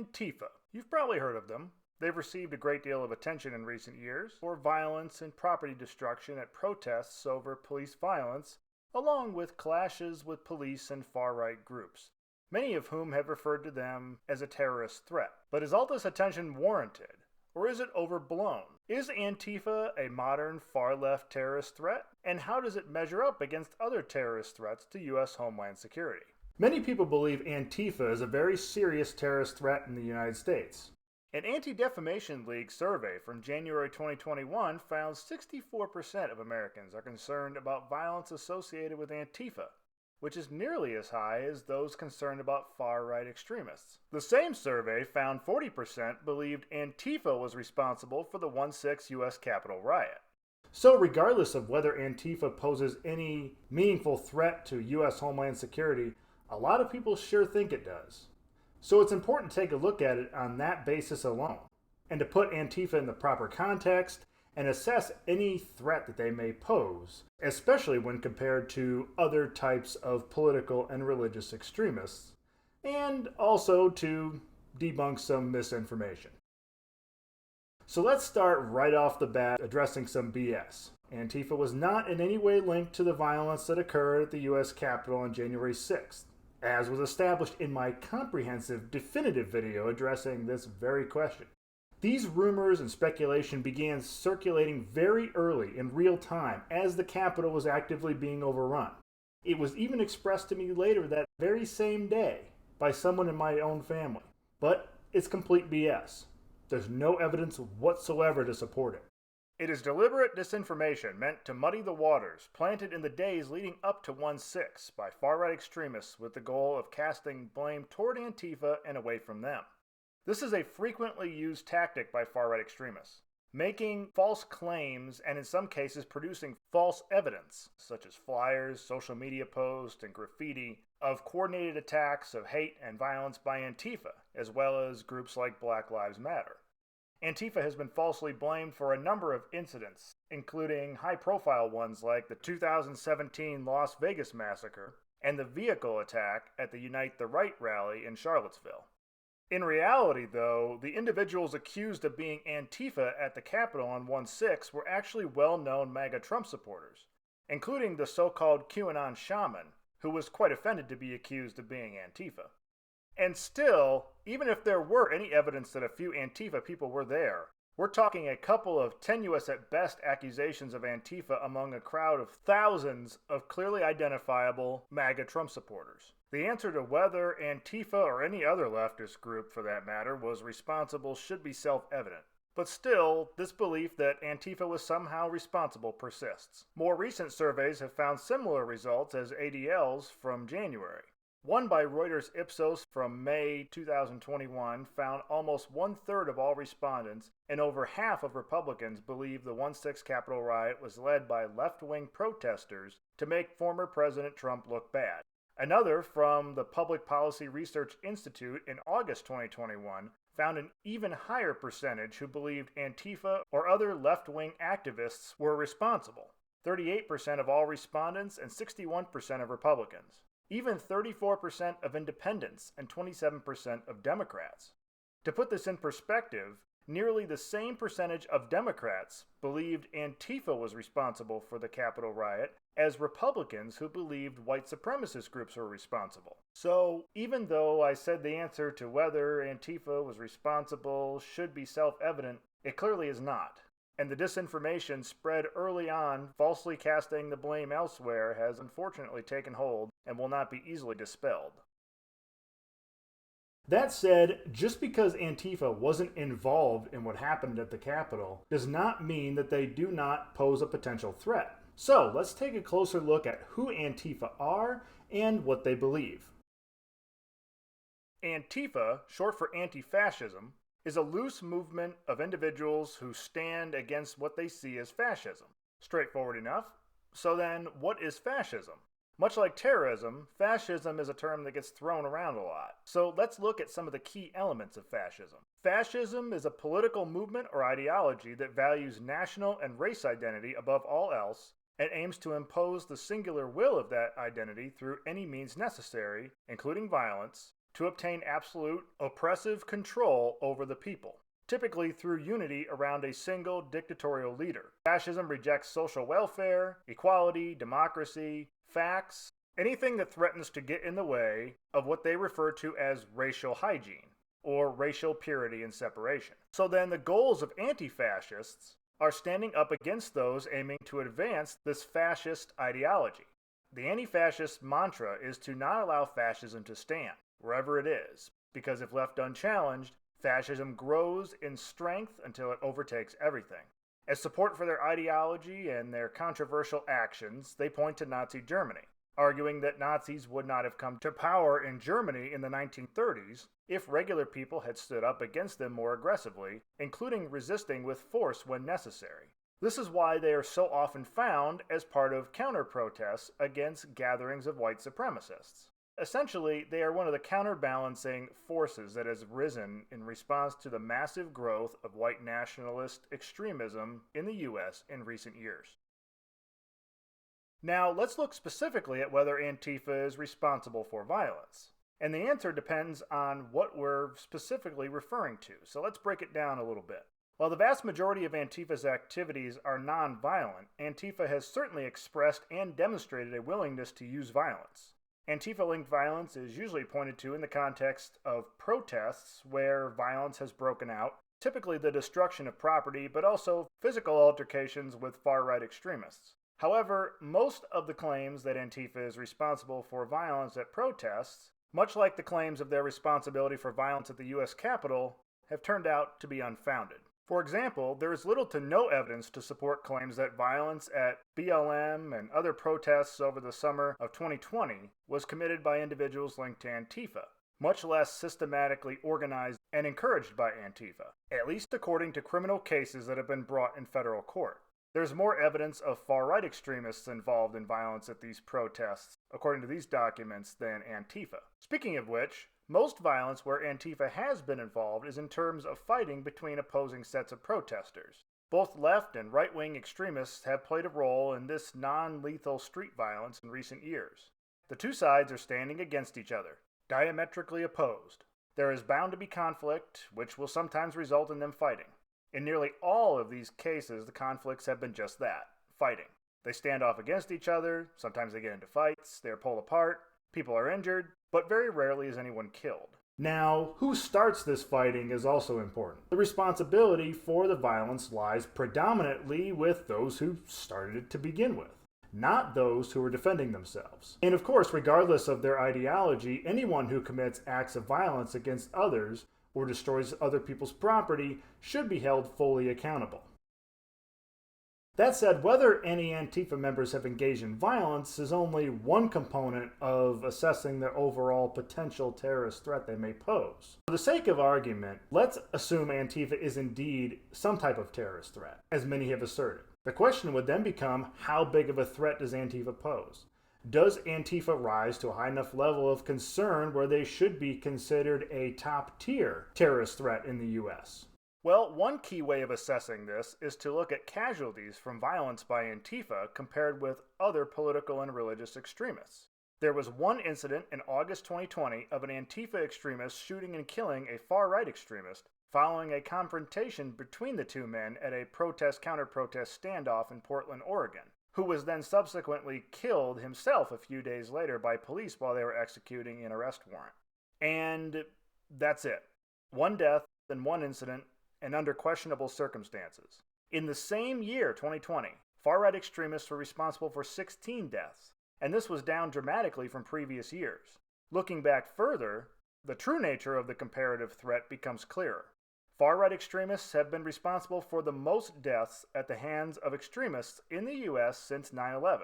Antifa. You've probably heard of them. They've received a great deal of attention in recent years for violence and property destruction at protests over police violence, along with clashes with police and far-right groups, many of whom have referred to them as a terrorist threat. But is all this attention warranted? Or is it overblown? Is Antifa a modern far-left terrorist threat? And how does it measure up against other terrorist threats to U.S. Homeland Security? Many people believe Antifa is a very serious terrorist threat in the United States. An Anti-Defamation League survey from January 2021 found 64% of Americans are concerned about violence associated with Antifa, which is nearly as high as those concerned about far-right extremists. The same survey found 40% believed Antifa was responsible for the 1/6 U.S. Capitol riot. So regardless of whether Antifa poses any meaningful threat to U.S. Homeland Security, a lot of people sure think it does. So it's important to take a look at it on that basis alone, and to put Antifa in the proper context and assess any threat that they may pose, especially when compared to other types of political and religious extremists, and also to debunk some misinformation. So let's start right off the bat addressing some BS. Antifa was not in any way linked to the violence that occurred at the U.S. Capitol on January 6th, as was established in my comprehensive, definitive video addressing this very question. These rumors and speculation began circulating very early in real time as the Capitol was actively being overrun. It was even expressed to me later that very same day by someone in my own family. But it's complete BS. There's no evidence whatsoever to support it. It is deliberate disinformation meant to muddy the waters, planted in the days leading up to 1/6 by far-right extremists with the goal of casting blame toward Antifa and away from them. This is a frequently used tactic by far-right extremists, making false claims and in some cases producing false evidence, such as flyers, social media posts, and graffiti, of coordinated attacks of hate and violence by Antifa, as well as groups like Black Lives Matter. Antifa has been falsely blamed for a number of incidents, including high-profile ones like the 2017 Las Vegas massacre and the vehicle attack at the Unite the Right rally in Charlottesville. In reality, though, the individuals accused of being Antifa at the Capitol on 1/6 were actually well-known MAGA Trump supporters, including the so-called QAnon shaman, who was quite offended to be accused of being Antifa. And still, even if there were any evidence that a few Antifa people were there, we're talking a couple of tenuous at best accusations of Antifa among a crowd of thousands of clearly identifiable MAGA Trump supporters. The answer to whether Antifa or any other leftist group, for that matter, was responsible should be self-evident. But still, this belief that Antifa was somehow responsible persists. More recent surveys have found similar results as ADL's from January. One by Reuters Ipsos from May 2021 found almost one-third of all respondents and over half of Republicans believe the 1/6 Capitol riot was led by left-wing protesters to make former President Trump look bad. Another from the Public Policy Research Institute in August 2021 found an even higher percentage who believed Antifa or other left-wing activists were responsible, 38% of all respondents and 61% of Republicans. Even 34% of independents and 27% of Democrats. To put this in perspective, nearly the same percentage of Democrats believed Antifa was responsible for the Capitol riot as Republicans who believed white supremacist groups were responsible. So, even though I said the answer to whether Antifa was responsible should be self-evident, it clearly is not. And the disinformation spread early on, falsely casting the blame elsewhere, has unfortunately taken hold and will not be easily dispelled. That said, just because Antifa wasn't involved in what happened at the Capitol does not mean that they do not pose a potential threat. So let's take a closer look at who Antifa are and what they believe. Antifa, short for anti-fascism, is a loose movement of individuals who stand against what they see as fascism. Straightforward enough. So then, what is fascism? Much like terrorism, fascism is a term that gets thrown around a lot. So let's look at some of the key elements of fascism. Fascism is a political movement or ideology that values national and race identity above all else and aims to impose the singular will of that identity through any means necessary, including violence, to obtain absolute oppressive control over the people, typically through unity around a single dictatorial leader. Fascism rejects social welfare, equality, democracy, facts, anything that threatens to get in the way of what they refer to as racial hygiene, or racial purity and separation. So then the goals of anti-fascists are standing up against those aiming to advance this fascist ideology. The anti-fascist mantra is to not allow fascism to stand, wherever it is, because if left unchallenged, fascism grows in strength until it overtakes everything. As support for their ideology and their controversial actions, they point to Nazi Germany, arguing that Nazis would not have come to power in Germany in the 1930s if regular people had stood up against them more aggressively, including resisting with force when necessary. This is why they are so often found as part of counter-protests against gatherings of white supremacists. Essentially, they are one of the counterbalancing forces that has risen in response to the massive growth of white nationalist extremism in the US in recent years. Now, let's look specifically at whether Antifa is responsible for violence. And the answer depends on what we're specifically referring to, so let's break it down a little bit. While the vast majority of Antifa's activities are non-violent, Antifa has certainly expressed and demonstrated a willingness to use violence. Antifa-linked violence is usually pointed to in the context of protests where violence has broken out, typically the destruction of property, but also physical altercations with far-right extremists. However, most of the claims that Antifa is responsible for violence at protests, much like the claims of their responsibility for violence at the U.S. Capitol, have turned out to be unfounded. For example, there is little to no evidence to support claims that violence at BLM and other protests over the summer of 2020 was committed by individuals linked to Antifa, much less systematically organized and encouraged by Antifa, at least according to criminal cases that have been brought in federal court. There's more evidence of far-right extremists involved in violence at these protests, according to these documents, than Antifa. Speaking of which, most violence where Antifa has been involved is in terms of fighting between opposing sets of protesters. Both left and right-wing extremists have played a role in this non-lethal street violence in recent years. The two sides are standing against each other, diametrically opposed. There is bound to be conflict, which will sometimes result in them fighting. In nearly all of these cases, the conflicts have been just that, fighting. They stand off against each other, sometimes they get into fights, they're pulled apart, people are injured, but very rarely is anyone killed. Now, who starts this fighting is also important. The responsibility for the violence lies predominantly with those who started it to begin with, not those who are defending themselves. And of course, regardless of their ideology, anyone who commits acts of violence against others or destroys other people's property should be held fully accountable. That said, whether any Antifa members have engaged in violence is only one component of assessing the overall potential terrorist threat they may pose. For the sake of argument, let's assume Antifa is indeed some type of terrorist threat, as many have asserted. The question would then become, how big of a threat does Antifa pose? Does Antifa rise to a high enough level of concern where they should be considered a top-tier terrorist threat in the U.S.? Well, one key way of assessing this is to look at casualties from violence by Antifa compared with other political and religious extremists. There was one incident in August 2020 of an Antifa extremist shooting and killing a far-right extremist following a confrontation between the two men at a protest-counter-protest standoff in Portland, Oregon, who was then subsequently killed himself a few days later by police while they were executing an arrest warrant. And that's it. One death and one incident, and under questionable circumstances. In the same year, 2020, far-right extremists were responsible for 16 deaths, and this was down dramatically from previous years. Looking back further, the true nature of the comparative threat becomes clearer. Far-right extremists have been responsible for the most deaths at the hands of extremists in the U.S. since 9/11,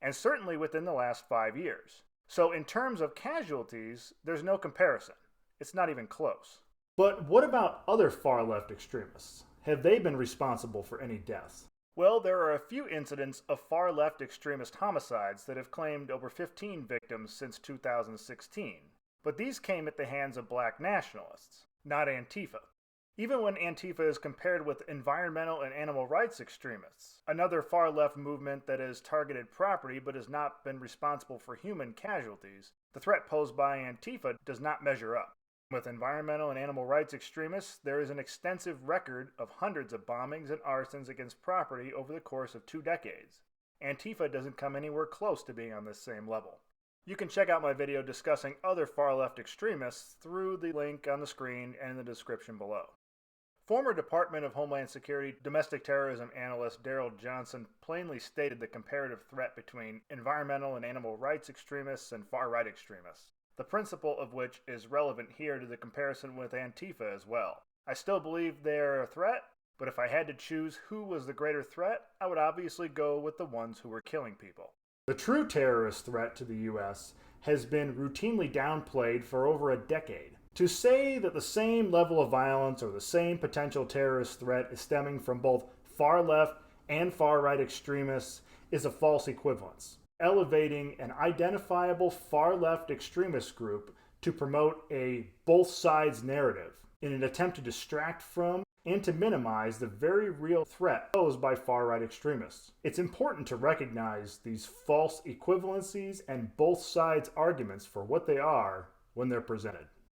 and certainly within the last 5 years. So in terms of casualties, there's no comparison. It's not even close. But what about other far-left extremists? Have they been responsible for any deaths? Well, there are a few incidents of far-left extremist homicides that have claimed over 15 victims since 2016. But these came at the hands of black nationalists, not Antifa. Even when Antifa is compared with environmental and animal rights extremists, another far-left movement that has targeted property but has not been responsible for human casualties, The threat posed by Antifa does not measure up. With environmental and animal rights extremists, there is an extensive record of hundreds of bombings and arsons against property over the course of 2 decades. Antifa doesn't come anywhere close to being on this same level. You can check out my video discussing other far-left extremists through the link on the screen and in the description below. Former Department of Homeland Security domestic terrorism analyst Daryl Johnson plainly stated the comparative threat between environmental and animal rights extremists and far-right extremists, the principle of which is relevant here to the comparison with Antifa as well. I still believe they are a threat, but if I had to choose who was the greater threat, I would obviously go with the ones who were killing people. The true terrorist threat to the U.S. has been routinely downplayed for over a decade. To say that the same level of violence or the same potential terrorist threat is stemming from both far-left and far-right extremists is a false equivalence, elevating an identifiable far-left extremist group to promote a both sides narrative in an attempt to distract from and to minimize the very real threat posed by far-right extremists. It's important to recognize these false equivalencies and both sides arguments for what they are when they're presented.